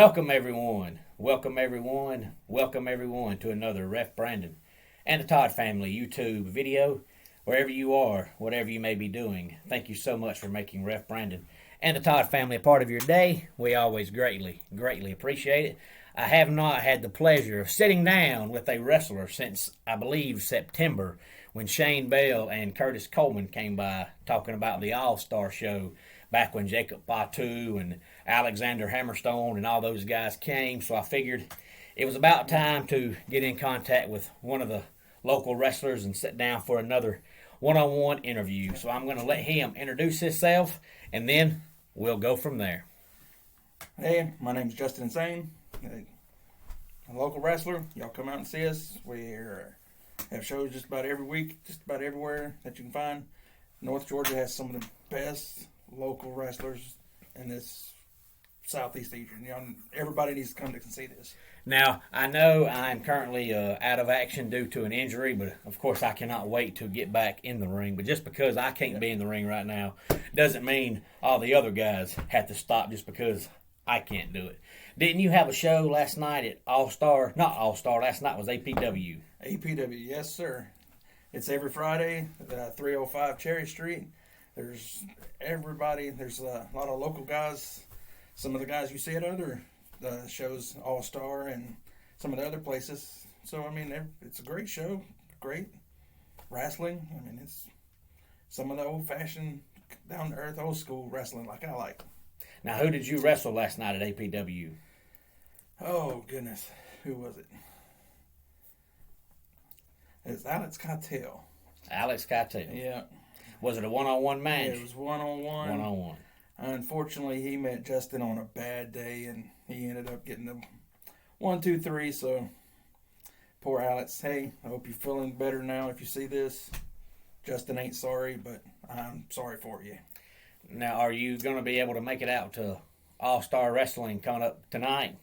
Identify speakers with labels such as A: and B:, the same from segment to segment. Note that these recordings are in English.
A: Welcome everyone, welcome everyone, welcome everyone to another Ref Brandon and the Todd family YouTube video. Wherever you are, whatever you may be doing, thank you so much for making Ref Brandon and the Todd family a part of your day. We always greatly appreciate it. I have not had the pleasure of sitting down with a wrestler since, I believe, September, when Shane Bell and Curtis Coleman came by talking about the AllStar show back when Jacob Fatu and Alexander Hammerstone and all those guys came. So I figured it was about time to get in contact with one of the local wrestlers and sit down for another one-on-one interview. So I'm going to let him introduce himself, and then we'll go from there.
B: Hey, my name's Justin Sane. I'm a local wrestler. Y'all come out and see us. We have shows just about every week, just about everywhere that you can find. North Georgia has some of the best local wrestlers in this southeast region. Everybody needs to come to see this.
A: Now, I know I'm currently out of action due to an injury, but of course I cannot wait to get back in the ring. But just because I can't be in the ring right now doesn't mean all the other guys have to stop just because I can't do it. Didn't you have a show last night at AllStar? Not AllStar, last night was APW.
B: APW, yes, sir. It's every Friday, 305 Cherry Street. There's everybody. There's a lot of local guys. Some of the guys you see at other shows, AllStar and some of the other places. So, it's a great show. Great wrestling. It's some of the old-fashioned, down-to-earth, old-school wrestling like I like.
A: Now, who did you wrestle last night at APW?
B: Oh, goodness. Who was it? It's Alex Keitel.
A: Alex Keitel.
B: Yeah.
A: Was it a one-on-one match?
B: Yeah, it was one-on-one.
A: One-on-one.
B: Unfortunately, he met Justin on a bad day, and he ended up getting the 1, 2, 3. So, poor Alex. Hey, I hope you're feeling better now if you see this. Justin ain't sorry, but I'm sorry for you.
A: Now, are you going to be able to make it out to AllStar Wrestling coming up tonight?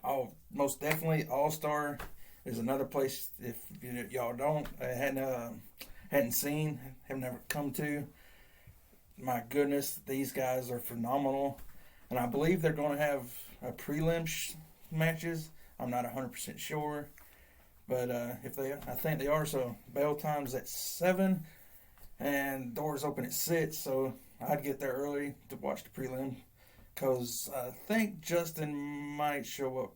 B: Oh, most definitely. AllStar is another place, if y'all hadn't seen, have never come to. My goodness, these guys are phenomenal. And I believe they're going to have a prelim matches. I'm not 100% sure. But I think they are. So bell time's at 7 and doors open at 6. So I'd get there early to watch the prelim, because I think Justin might show up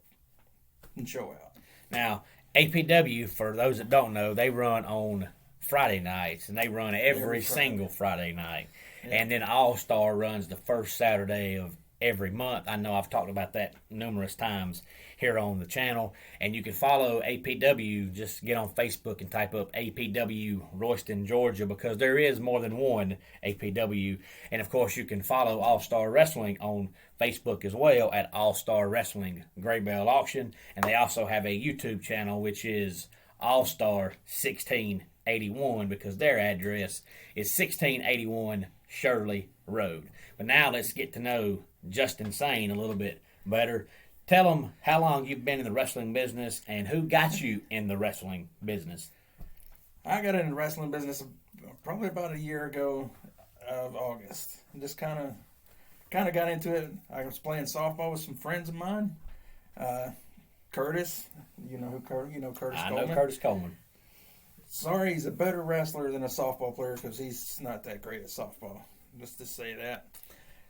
B: and show out.
A: Now, APW, for those that don't know, they run on Friday nights, and they run every single Friday night. Yeah. And then AllStar runs the first Saturday of every month. I know I've talked about that numerous times here on the channel. And you can follow APW. Just get on Facebook and type up APW Royston, Georgia, because there is more than one APW. And, of course, you can follow AllStar Wrestling on Facebook as well at AllStar Wrestling Gray Bell Auction. And they also have a YouTube channel, which is AllStar 1681, because their address is 1681 Shirley Road. But now let's get to know Justin Sane a little bit better. Tell them how long you've been in the wrestling business and who got you in the wrestling business.
B: I got in the wrestling business probably about a year ago of August. Just kind of got into it. I was playing softball with some friends of mine. Curtis, you know Curtis Coleman.
A: I know Curtis Coleman.
B: Sorry, he's a better wrestler than a softball player, because he's not that great at softball. Just to say that.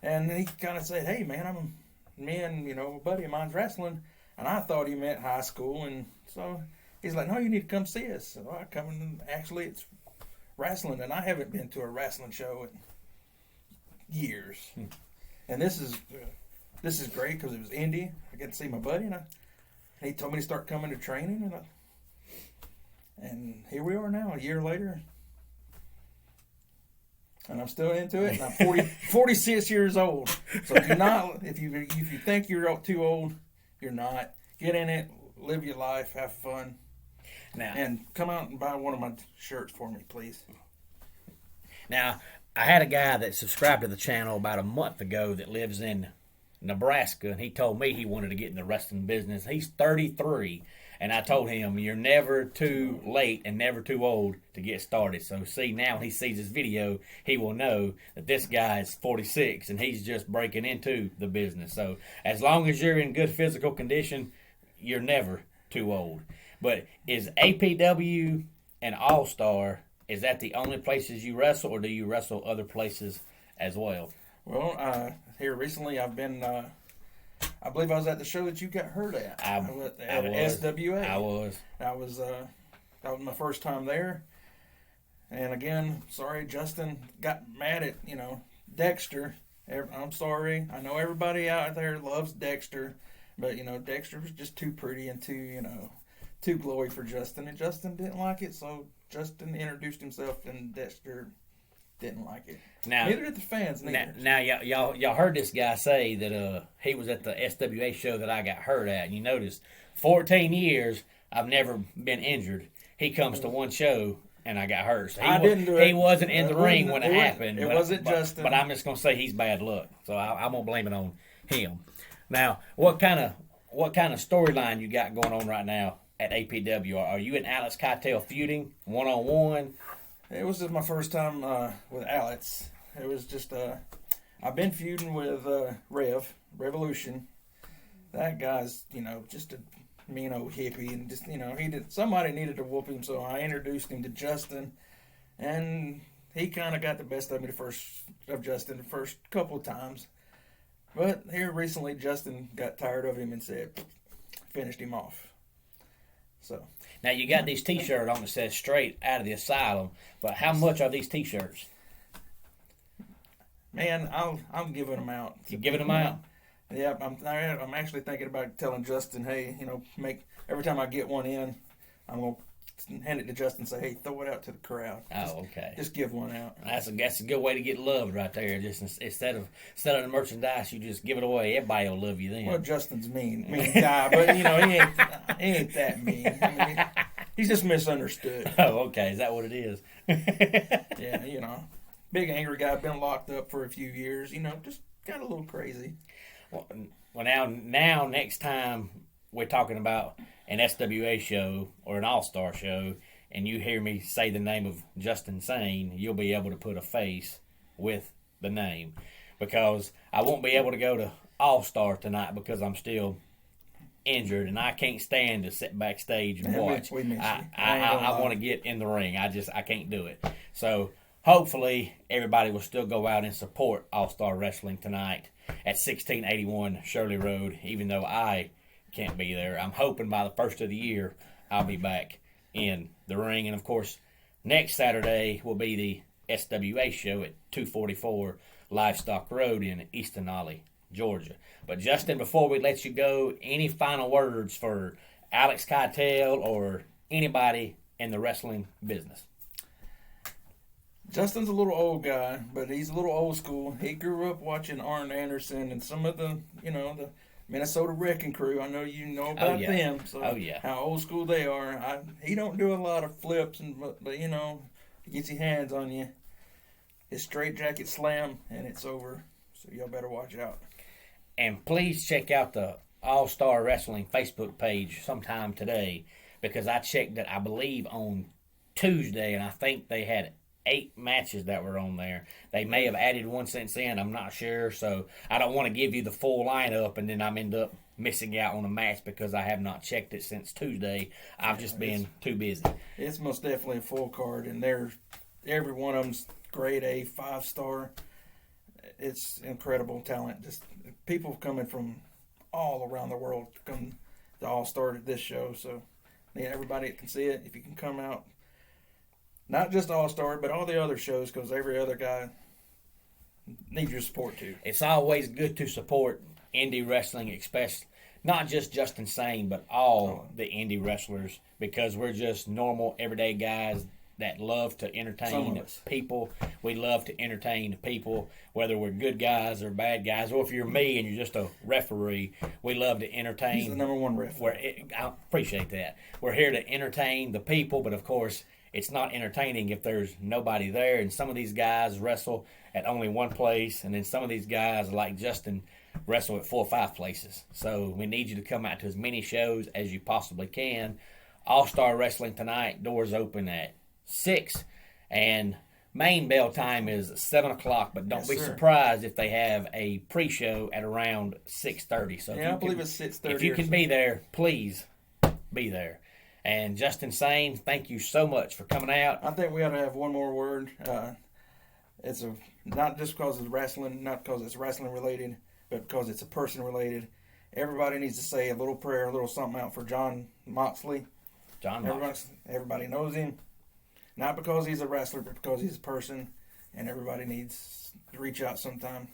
B: And he kind of said, "Hey, man, a buddy of mine's wrestling," and I thought he meant high school, and so he's like, "No, you need to come see us." So I come, and actually it's wrestling, and I haven't been to a wrestling show in years. And this is great, because it was indie. I get to see my buddy, and he told me to start coming to training, and here we are now, a year later. And I'm still into it. And I'm 46 years old. So do not, if you think you're too old, you're not. Get in it, live your life, have fun.
A: Now,
B: and come out and buy one of my shirts for me, please.
A: Now, I had a guy that subscribed to the channel about a month ago that lives in Nebraska, and he told me he wanted to get in the wrestling business. He's 33, And I told him, you're never too late and never too old to get started. So see, now when he sees this video, he will know that this guy is 46 and he's just breaking into the business. So as long as you're in good physical condition, you're never too old. But is APW and AllStar, is that the only places you wrestle, or do you wrestle other places as well?
B: Well, here recently I've been, I believe I was at the show that you got hurt at.
A: I
B: at
A: was.
B: SWA.
A: I was.
B: That was my first time there. And again, sorry, Justin got mad at, Dexter. I'm sorry. I know everybody out there loves Dexter, but, Dexter was just too pretty and too glowy for Justin, and Justin didn't like it, so Justin introduced himself, and Dexter didn't like it.
A: Now,
B: neither did the fans.
A: Now y'all heard this guy say that he was at the SWA show that I got hurt at, and you notice 14 years I've never been injured. He comes to one show and I got hurt. So he wasn't in the ring when it happened.
B: It wasn't Justin.
A: But I'm just gonna say he's bad luck. So I'm gonna blame it on him. Now, what kind of storyline you got going on right now at APW? Are you and Alex Keitel feuding 1-on-1?
B: It was just my first time with Alex. It was just I've been feuding with Revolution. That guy's just a mean old hippie, and just somebody needed to whoop him, so I introduced him to Justin, and he kind of got the best of me the first couple of times. But here recently, Justin got tired of him and finished him off. So
A: now you got these T-shirts on that says "Straight Out of the Asylum," but how much are these T-shirts?
B: Man, I'm giving them out.
A: You giving them out?
B: Yeah, I'm actually thinking about telling Justin, hey, every time I get one in, I'm gonna hand it to Justin and say, hey, throw it out to the crowd.
A: Okay.
B: Just give one out.
A: That's a good way to get loved right there. Just instead of selling the merchandise, you just give it away. Everybody will love you then.
B: Well, Justin's mean guy, but he ain't that mean. He's just misunderstood.
A: Oh, okay. Is that what it is?
B: Yeah, big angry guy, been locked up for a few years. Just got a little crazy.
A: Well, now next time we're talking about an SWA show or an AllStar show, and you hear me say the name of Justin Sane, you'll be able to put a face with the name, because I won't be able to go to AllStar tonight because I'm still injured and I can't stand to sit backstage and watch.
B: We miss you.
A: I want to get in the ring. I can't do it. So hopefully everybody will still go out and support AllStar Wrestling tonight at 1681 Shirley Road, even though I can't be there. I'm hoping by the first of the year I'll be back in the ring. And, of course, next Saturday will be the SWA show at 244 Livestock Road in Easton Ollie, Georgia. But, Justin, before we let you go, any final words for Alex Keitel or anybody in the wrestling business?
B: Justin's a little old guy, but he's a little old school. He grew up watching Arn Anderson and some of the Minnesota Wrecking Crew. I know you know about them. So how old school they are. He don't do a lot of flips, but he gets his hands on you. His straight jacket slam, and it's over. So y'all better watch out.
A: And please check out the AllStar Wrestling Facebook page sometime today, because I checked it, I believe, on Tuesday, and I think they had 8 matches that were on there. They may have added one since then. I'm not sure. So I don't want to give you the full lineup and then I'm end up missing out on a match because I have not checked it since Tuesday. I've just been too busy.
B: It's most definitely a full card, and every one of them's grade A, 5-star. It's incredible talent. Just people coming from all around the world come to AllStar at this show. So everybody can see it. If you can come out, not just AllStar, but all the other shows, because every other guy needs your support too.
A: It's always good to support indie wrestling, especially not just Justin Sane, but all the indie wrestlers, because we're just normal, everyday guys that love to entertain people. We love to entertain people, whether we're good guys or bad guys, or if you're me and you're just a referee, we love to entertain.
B: He's the number one referee.
A: I appreciate that. We're here to entertain the people, but of course, it's not entertaining if there's nobody there. And some of these guys wrestle at only one place, and then some of these guys like Justin wrestle at 4 or 5 places. So we need you to come out to as many shows as you possibly can. AllStar Wrestling tonight, doors open at 6, and main bell time is 7 o'clock, but don't be surprised if they have a pre-show at around 6:30. So
B: I believe it's 6:30.
A: If you can be there, please be there. And Justin Sane, thank you so much for coming out.
B: I think we ought to have one more word. It's not just because it's wrestling, not because it's wrestling related, but because it's a person related. Everybody needs to say a little prayer, a little something out for John Moxley. Everybody knows him. Not because he's a wrestler, but because he's a person, and everybody needs to reach out sometime.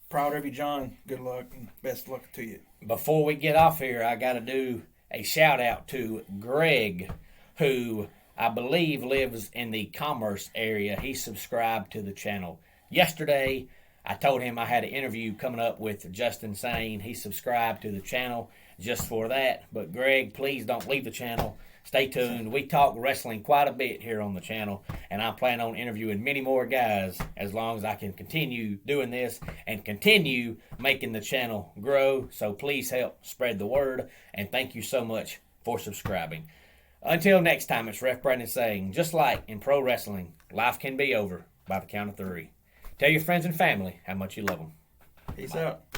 B: Proud of you, John. Good luck, and best luck to you.
A: Before we get off here, I got to do a shout out to Greg, who I believe lives in the Commerce area. He subscribed to the channel. Yesterday, I told him I had an interview coming up with Justin Sane. He subscribed to the channel just for that. But Greg, please don't leave the channel. Stay tuned. We talk wrestling quite a bit here on the channel, and I plan on interviewing many more guys as long as I can continue doing this and continue making the channel grow. So please help spread the word, and thank you so much for subscribing. Until next time, it's Ref Brandon saying, just like in pro wrestling, life can be over by the count of 3. Tell your friends and family how much you love them.
B: Peace out.